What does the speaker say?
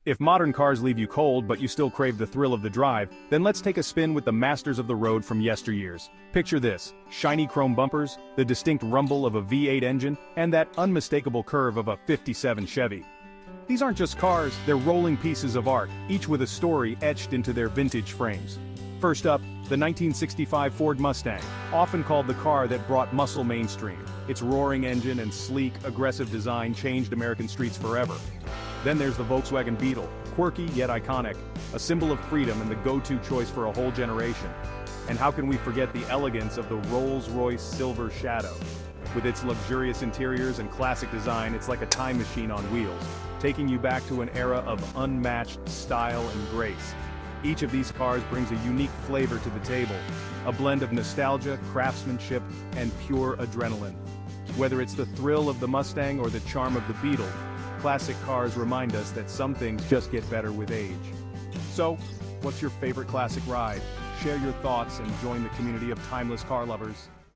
If modern cars leave you cold but you still crave the thrill of the drive, then let's take a spin with the masters of the road from yesteryears. Picture this: shiny chrome bumpers, the distinct rumble of a V8 engine, and that unmistakable curve of a '57 Chevy. These aren't just cars, they're rolling pieces of art, each with a story etched into their vintage frames. First up, the 1965 Ford Mustang, often called the car that brought muscle mainstream. Its roaring engine and sleek, aggressive design changed American streets forever. Then there's the Volkswagen Beetle, quirky yet iconic, a symbol of freedom and the go-to choice for a whole generation. And how can we forget the elegance of the Rolls-Royce Silver Shadow? With its luxurious interiors and classic design, it's like a time machine on wheels, taking you back to an era of unmatched style and grace. Each of these cars brings a unique flavor to the table, a blend of nostalgia, craftsmanship, and pure adrenaline. Whether it's the thrill of the Mustang or the charm of the Beetle, classic cars remind us that some things just get better with age. So, what's your favorite classic ride? Share your thoughts and join the community of timeless car lovers.